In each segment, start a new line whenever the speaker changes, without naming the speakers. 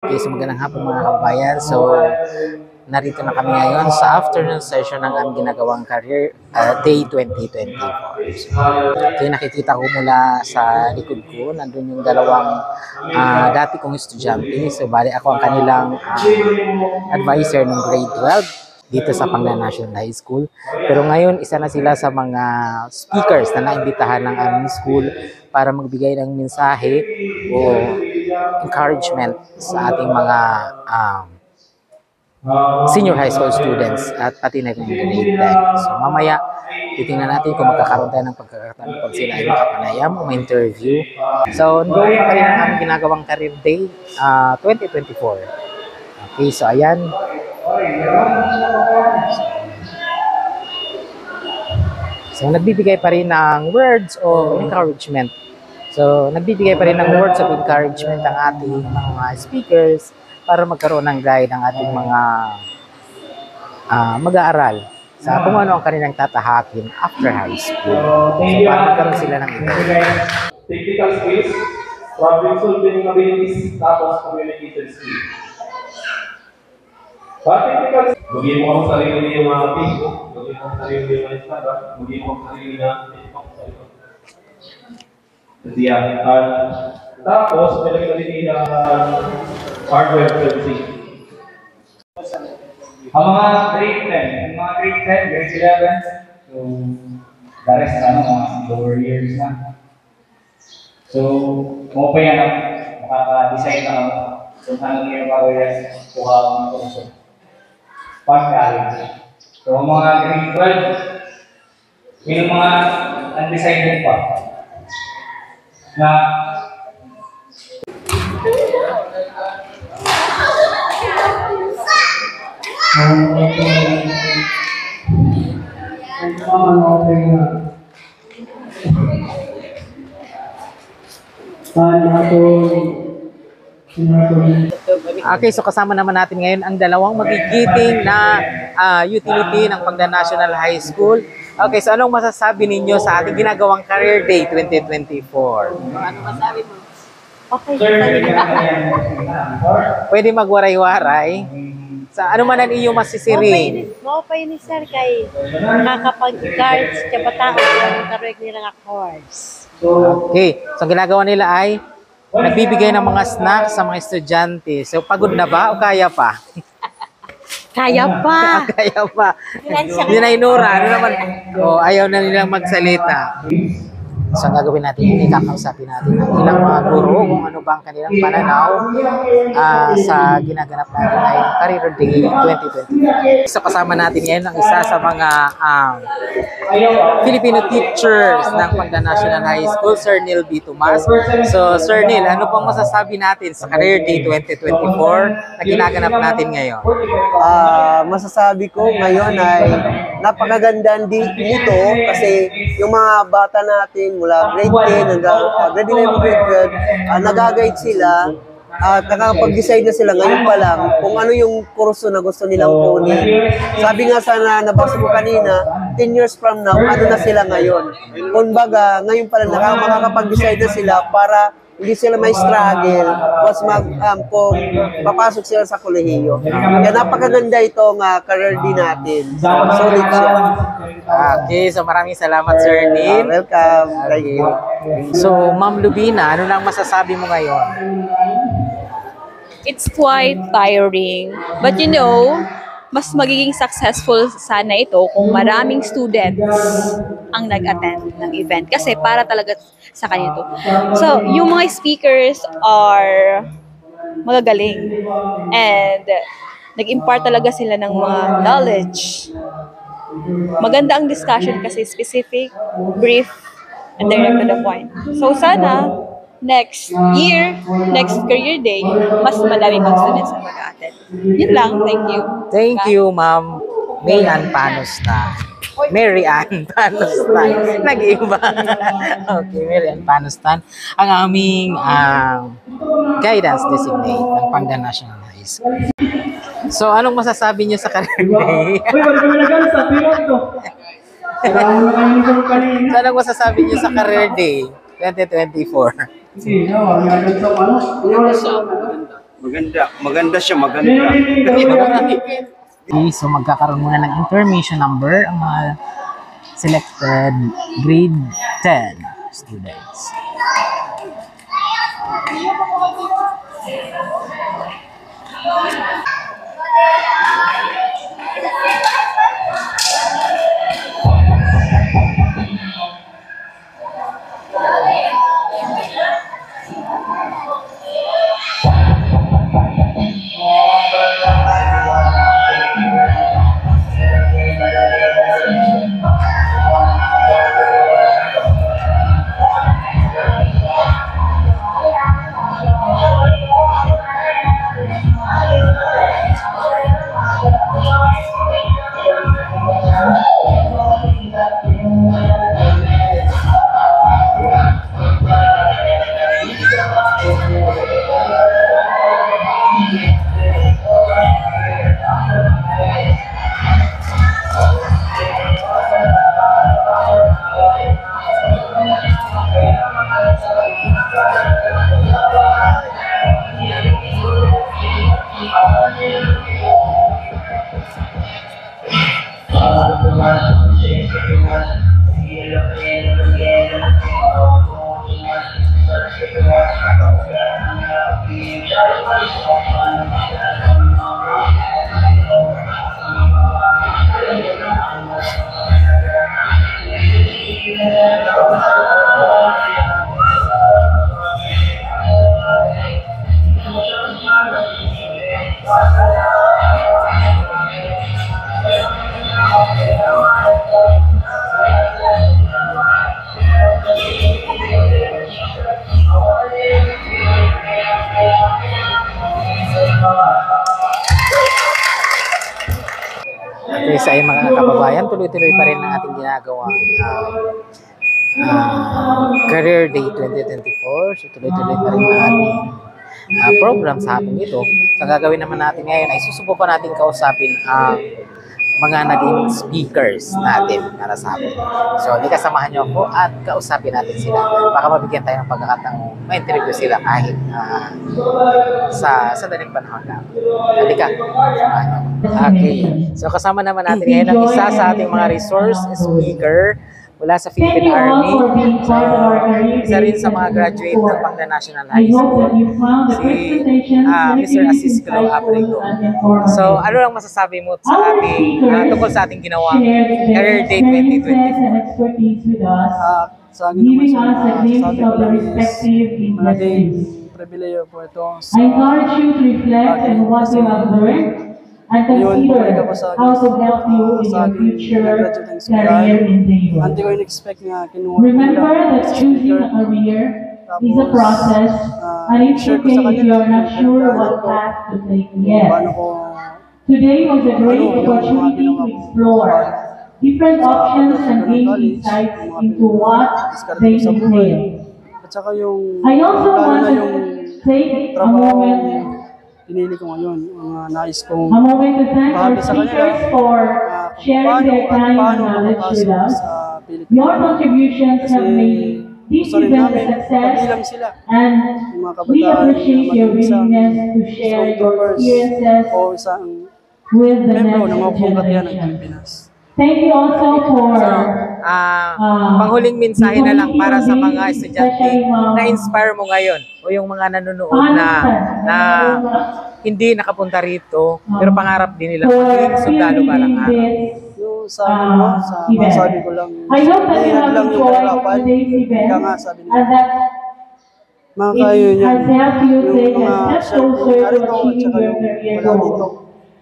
Okay, so magandang hapon mga kabayan. So, narito na kami ngayon sa afternoon session ng aming ginagawang career day 2024. So, okay, nakikita ko mula sa likod ko, nandun yung dalawang dati kong estudyante. So, bali ako ang kanilang advisor ng grade 12 dito sa Pangasinan National High School. Pero ngayon, isa na sila sa mga speakers na naimbitahan ng aming school para magbigay ng mensahe o encouragement sa ating mga senior high school students at pati na yung grade 10. So mamaya, titingnan natin kung magkakaroon tayo ng pagkakataon pag sila ay makapanayam o interview. So ongoing pa rin ang aming ginagawang career day 2024. Okay, so ayan. So nagbibigay pa rin ng words o encouragement. So, nagbibigay pa rin ng words of encouragement ang ating mga speakers para magkaroon ng guide ang ating mga mag-aaral sa kung ano ang kanilang tatahakin after high school. So, para magkaroon sila ng
technical skills, problem solving abilities, tapos communication skills. Technical skills, magiging mo ang sarili yung mga Facebook, magiging mo ang sarili yung Instagram, magiging mo ang sarili na TikTok. Yeah, tapos pinagalitin ng hardware fluency.
Ang mga grade 10, grade 11, so the rest mga lower years na. So, kung pa yan makaka-decide na ako kung ano yung pag-rest kuha ako ng kurso. Pag-college. So, ang mga grade 12, yung mga undecided pa, na
Okay, so kasama naman natin ngayon ang dalawang magigiting na utility ng Pangasinan National High School. Okay, so anong masasabi ninyo sa ating ginagawang Career Day 2024?
Ano masabi mo? Okay.
Pwede magwaray-waray. Sa ano man ang inyong masisiring?
Mopay ni sir kay nakakapag-guards sa batao ng karoy nila nga course.
Okay, so ang ginagawa nila ay nagbibigay ng mga snacks sa mga estudyante. So pagod na ba o kaya pa?
Kaya pa!
Kaya pa. Yun ay Nora. Ano naman? Ayaw na nilang magsalita. So ang gagawin natin, ikakausapin natin ang ilang mga guro kung ano ba ang kanilang pananaw sa ginaganap natin ay Career Day 2020. So kasama natin ngayon ang isa sa mga Filipino teachers ng Pangasinan National High School, Sir Neil B. Tomas. So Sir Neil, ano pang masasabi natin sa Career Day 2024 na ginaganap natin ngayon?
Masasabi ko ngayon ay napakaganda nito kasi yung mga bata natin mula grade 10 hanggang grade 11, grade 12, nag-guide sila at nakakapag-decide na sila ngayon pa lang kung ano yung kurso na gusto nilang kunin. Sabi nga sana, nabasa ko kanina, 10 years from now, ano na sila ngayon. Kumbaga, ngayon pa lang makakapag-decide na sila para hindi sila may struggle kung papasok sila sa kolehiyo. Kaya napakaganda itong career din natin. Solid siya.
Okay, so maraming salamat Sir Neil.
Welcome. Thank you.
So Ma'am Lubina, ano lang masasabi mo ngayon?
It's quite tiring. But you know, mas magiging successful sana ito kung maraming students ang nag-attend ng event. Kasi para talaga sa kanito. So, yung mga speakers are magagaling. And nag-impart talaga sila ng mga knowledge. Maganda ang discussion kasi specific, brief, and direct to the point. So, sana next year, next career day, mas madami pang students na mag-attend. Yun lang. Thank you.
Thank you, Ma'am May Ann Panustan. Mary Ann Panustan. Nag-iba. Okay, Mary Ann Panustan. Ang aming guidance designate ng Pangasinan National High School. So, anong masasabi niyo sa career day? So, anong masasabi niyo sa career day 2024?
Maganda siya, maganda.
Okay, so magkakaroon muna ng information number ang mga selected grade 10 students. Okay, sa ayong mga kababayan, tuloy-tuloy pa rin ang ating ginagawang Career Day 2024. So, tuloy-tuloy pa rin ang ating program sa hapon ito. So, ang gagawin naman natin ngayon ay susubukan natin kausapin ang mga naging speakers natin para sa hapon. So, kasamahan niyo ako at kausapin natin sila. Baka mabigyan tayo ng pagkakataong ma-interview sila kahit sa daling panahon lang. Halika, samahan niyo ako. Okay. So, kasama naman natin ngayon ang isa sa ating mga resource speaker mula sa Philippine Army. So, isa rin sa mga graduate ng Pangda National High School, si Mr. Assis Calo Abrigo. So, ano lang masasabi mo sa ating, tungkol sa ating ginawang Career Day 2024?
Sa akin naman sabi ko lang is malaking pribileyo po ito sa ating kasi yun, bumalik ako sa aking graduating school. Hindi ko in-expect nga kinuha ko lang as speaker. Tapos, share ko sa kanila yung paano ko
Today was a great opportunity to explore different options and gain insights into what they entail.
at saka yung
I also
lalo na
wanted
yung
to take a
trabaho
moment
pinili ko ngayon, mga nais kong
to thank our
bahagi sa kanila
speakers for sharing their time and knowledge with us.
sa Philippine
Your
Army.
contributions
Kasi
have made this
gusto rin
event a
namin
success,
kabilang sila,
and
yung mga
we
kabataan
appreciate
na
your
maging isang
willingness to share your
stormtroopers
experiences
o isang
with the
membro ng
next
Mapong Katiyan ng
generation.
Pilipinas.
Thank you also for
panghuling mensahe na lang para sa mga estudyante na-inspire mo ngayon o yung mga nanonood na hindi nakapunta rito pero pangarap din nila maging sundalo balang araw.
Yung sabi mo, sabi ko lang,
I hope that you
yan
have
lang yung
enjoyed
kahirapan.
today's event
Ika nga sabi
and
nila,
that
mga kayo
it
niya,
has helped you
yung
take a
mga
step closer to
narito at
achieving
saka
your
yung
career
wala dito.
goals.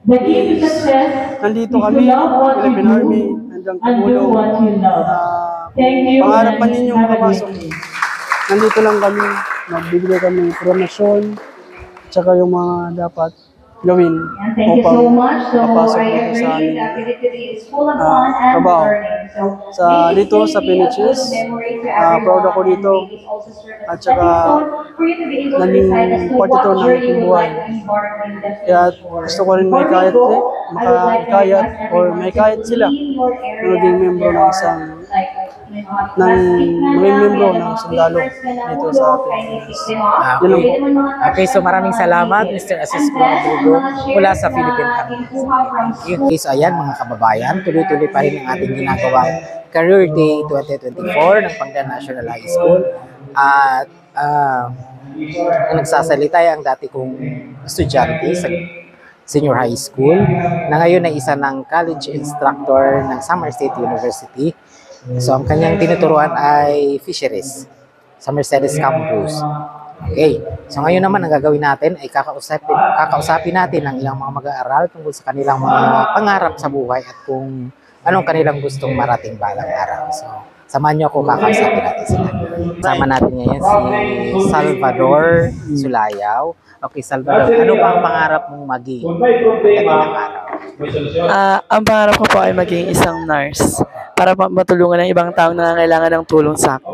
The key to success
Nandito
is to
kami,
love what you
Philippine
do
Army, hanggang
and do
tumulong.
what you love. Thank you
Pangarap pa
and
ninyong
have a great
kapasok.
day.
Nandito lang kami, nagbibigay kami promosyon, at saka yung mga dapat gawin
And thank you so much. So
papasok
I
dito sa
agree,
aming
the activity is full of fun and
trabaho.
learning. So
Sa
may
dito
it
sa
be a good
PNHS,
memory to
proud ako
everyone,
dito.
and may it also serve as a
At saka,
stepping stone for you to be able to
naging
decide as to
part ito
what
ng
journey you
aking
would
buhay.
like to embark in the
Kaya
future.
gusto ko rin
Before we
maikayat,
go, I would like to
makaikayat
request
or
everyone
maikayat
to
sila
leave your
na
area.
maging membro
There
ng
are,
isang
like,
maging membro ng sundalo dito sa Pilipinas. Yun lang po.
Okay, so maraming salamat Mr. Asisco Rodrigo mula sa Philippine Army. Okay, so ayan mga kababayan, tuloy-tuloy pa rin ang ating ginagawang Career Day 2024 ng Pangasinan National High School. At ang nagsasalita ay ang dati kong estudyante sa senior high school na ngayon ay isa ng college instructor ng Samar State University. So ang kanyang tinuturuan ay fisheries sa Mercedes Campus. Okay. So ngayon naman ang gagawin natin ay kakausapin natin ang ilang mga mag-aaral tungkol sa kanilang mga pangarap sa buhay at kung anong kanilang gustong marating balang araw. So samahan niyo ako, kakausapin natin sila. Kasama natin ngayon si Salvador Sulayaw. Okay, Salvador, ano ba ang pangarap mong maging pagdating ng araw?
Ang pangarap ko po ay maging isang nurse para matulungan ng ibang taong nangangailangan ng tulong sa akin.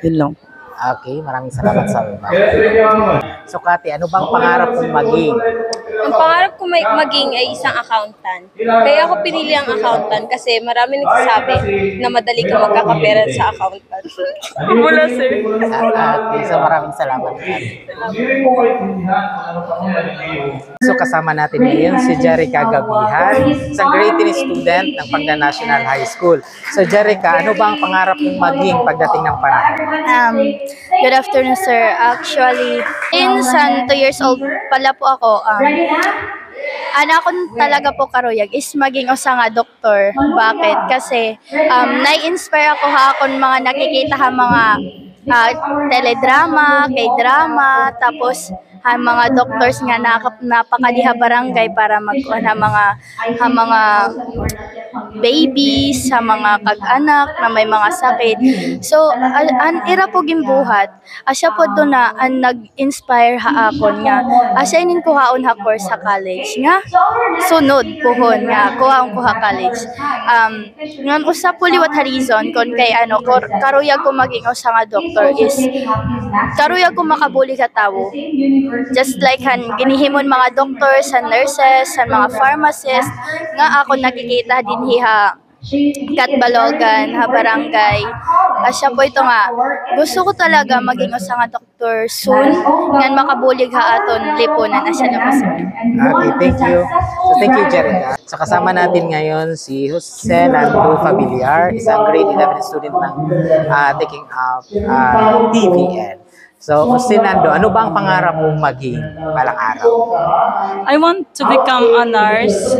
Yun lang.
Okay, maraming salamat Salvador. So Kati, ano bang pangarap mong maging?
Ang pangarap ko maging ay isang accountant. Kaya ako pinili ang accountant kasi marami nagsasabi na madali ka magkakapera sa accountant. Mula sir.
Okay, so maraming salamat. So kasama natin ngayon si Jerica Gabihan, isang grade 10 student ng Pangasinan National High School. So Jerica, ano ba ang pangarap mong maging pagdating ng panahon?
Good afternoon, sir. Actually, since 2 years old pala po ako, anak ko talaga po karuyag is maging usa nga doktor. Bakit? Kasi nai-inspire ako hakon mga nakikita ha mga teledrama, K-drama, tapos mga doctors nga napakadiha barangay para magkuha ng mga babies, sa mga kag-anak na may mga sakit. So, an ira po gimbuhat. Siya po doon na nag-inspire haakon nga. Siya inin kuhaon ha course sa college nga. Sunod puhon nga kuhaon ko ha college. Ngan usa po liwat ha reason kon kay karuyag ko maging usa nga doctor is karuyag ko makabuli ka tawo. Just like ginihimon mga doctors, nurses, mga pharmacists, nga ako nakikita din hiha Katbalogan, ha barangay. Siya po ito nga, gusto ko talaga maging usa nga doktor soon, ngan makabulig ha aton lipunan na siya labas.
Okay, thank you. So thank you Jerica. So kasama natin ngayon si Jose Nando Familiar, isang grade 11 student ng taking up TVN. So, Jose Nando, ano ba ang pangarap mong maging balang araw?
I want to become a nurse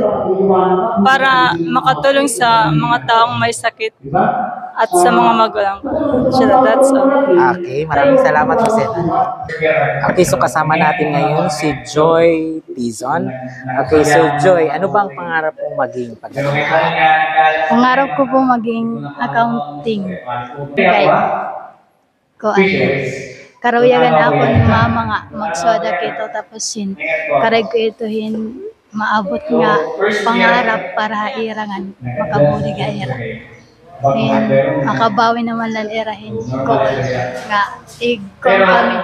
para makatulong sa mga taong may sakit at sa mga magulang ko. So that's all.
Okay, maraming salamat Jose Nando. Okay, so kasama natin ngayon si Joy Tizon. Okay, so Joy, ano ba ang pangarap mong maging pagdating ng araw?
Pangarap ko po maging accounting. Okay. Karuyagan ako ni mama nga magsoda kito tapos karag ko itohin maabot nga pangarap para irangan makabuli ga ira. And makabawi naman lang irahin ko nga kami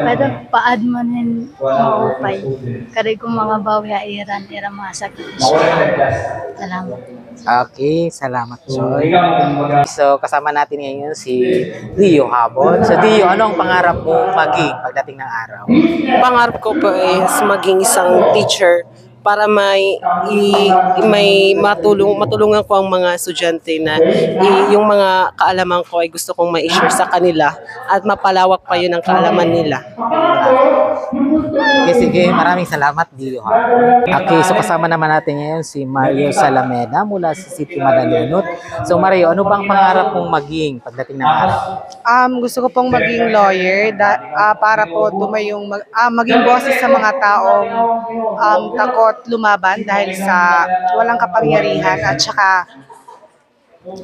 kada paad man hin maupay karag ko mga bawi iran ira mga sakit. Salamat.
Okay, salamat Joy. So kasama natin ngayon si Dio Habon. So Dio, ano ang pangarap mong maging pagdating ng araw?
Pangarap ko po is maging isang teacher para may matulungan ko ang mga estudyante na yung mga kaalaman ko ay gusto kong ma-share sa kanila at mapalawak pa yun ang kaalaman nila.
Okay, sige, maraming salamat Dio Habon. Okay, so kasama naman natin ngayon si Mario Salameda mula sa City Madalunot. So Mario, ano bang pangarap mong maging pagdating ng araw?
Gusto ko pong maging lawyer para po tumayong maging boses sa mga taong takot lumaban dahil sa walang kapangyarihan at saka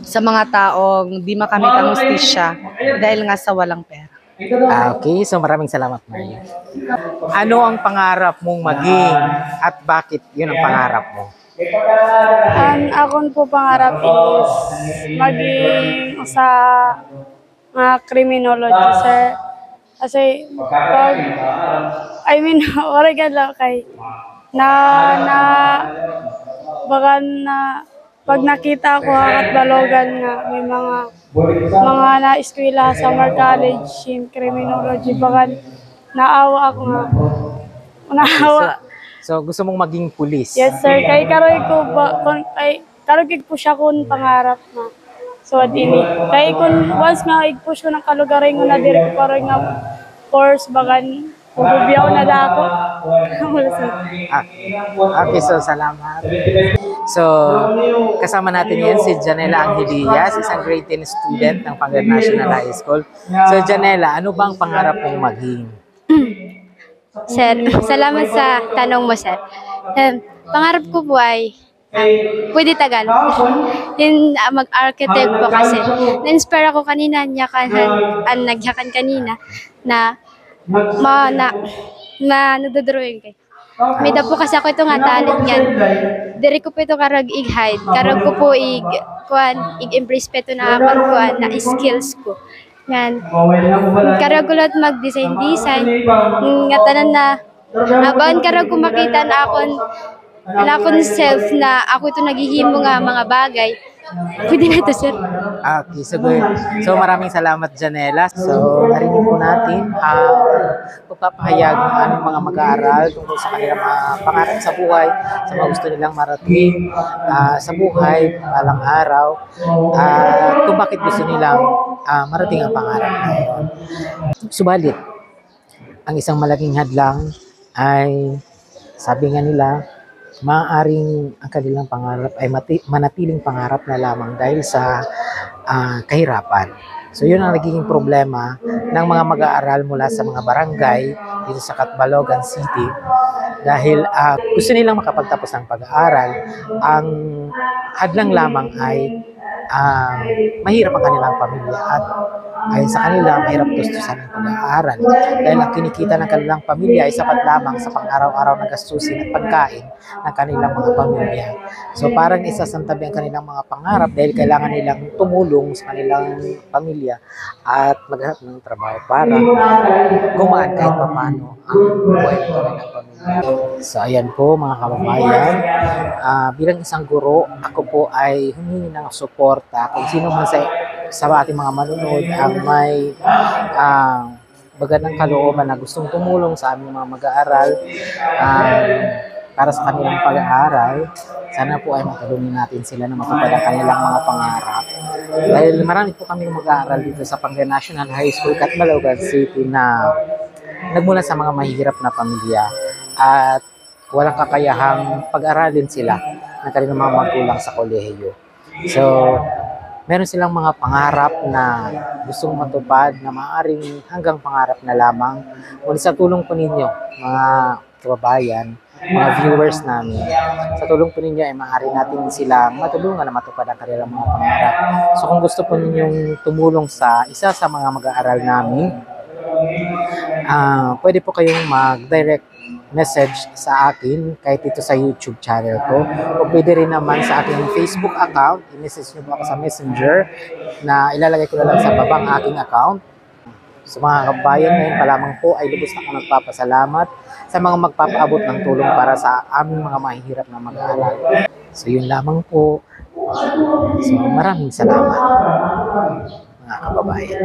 sa mga taong di makamit ang hustisya dahil nga sa walang pera.
Okay, so maraming salamat Mario. Ano ang pangarap mong maging at bakit yun ang pangarap mo?
Ang akon po pangarap is maging sa criminology, sir. Kasi oregon lang kay baka pag nakita ko at Balogan nga may mga na-eskwela sa Summer College in Criminology, baka naawa ako nga. Naawa.
So gusto mong maging pulis?
Yes sir, kay karoy ko ba karoy po siya kun pangarap na. So dili. Kay kun once nga i-push ko ng kalugaray nga na diri ko karoy nga course bagan Bubiyaw na dako.
Okay, so salamat. So, kasama natin yan si Janela Angelillas, isang grade 10 student ng Pangan National High School. So, Janela, ano bang pangarap mong maging?
Sir, salamat sa tanong mo, sir. Pangarap ko po ay pwede Tagalog. Mag-architect po kasi. Na-inspire ako kanina, nagyakan kanina na nagdodrawing kay. May po kasi ako ito nga talent yan. Dari ko po ito karag i-hide. Karag ko po i-embrace pa ito na akong na skills ko. Yan. Karag ko lahat mag-design. Nga tanan na aban karag ko makita na akong self na ako ito naghihimo nga mga bagay. Pwede na ito, sir.
Okay, so good. So maraming salamat, Janela. So narinig po natin pagpapahayag ng aming mga mag-aaral tungkol sa kanilang mga pangarap sa buhay, sa mga gusto nilang marating sa buhay, balang araw, kung bakit gusto nilang marating ang pangarap na yun. Subalit, ang isang malaking hadlang ay, sabi nga nila, maaaring ang kanilang pangarap ay manatiling pangarap na lamang dahil sa kahirapan. So yun ang nagiging problema ng mga mag-aaral mula sa mga barangay dito sa Catbalogan City dahil gusto nilang makapagtapos ng pag-aaral. Ang hadlang lamang ay mahirap ang kanilang pamilya at ayon sa kanila, mahirap gustusan ang pag-aaral dahil ang kinikita ng kanilang pamilya ay sapat lamang sa pang-araw-araw na gastusin at pagkain ng kanilang mga pamilya. So parang isasantabi ang kanilang mga pangarap dahil kailangan nilang tumulong sa kanilang pamilya at maghanap ng trabaho para gumaan kahit paano ang buhay ng kanilang pamilya. So ayan po mga kababayan, bilang isang guro, ako po ay humingi ng suporta kung sino man sa ating mga manunod ang may magandang kalooban na gustong tumulong sa aming mga mag-aaral para sa kanilang pag-aaral. Sana po ay matulungan natin sila na matupad ang kanilang mga pangarap. Dahil marami po kami mag-aaral dito sa Pangan National High School, Catbalogan City na nagmula sa mga mahihirap na pamilya at walang kakayahang pag-aralin sila ng kanilang mga magulang sa kolehiyo. So, meron silang mga pangarap na gustong matupad na maaaring hanggang pangarap na lamang. Ngunit sa tulong po ninyo, mga kababayan, mga viewers namin, sa tulong po ninyo ay maaari natin silang matulungan na matupad ang kanilang mga pangarap. So kung gusto po ninyong tumulong sa isa sa mga mag-aaral namin, pwede po kayong mag-direct message sa akin kahit dito sa YouTube channel ko o pwede rin naman sa aking Facebook account. I-message nyo po ako sa Messenger na ilalagay ko na lang sa babang aking account. So mga kabayan, ngayon pa lamang po ay lubos na ako nagpapasalamat sa mga magpapaabot ng tulong para sa aming mga mahihirap na mag-aaral. So yun lamang po. So maraming salamat mga kababayan.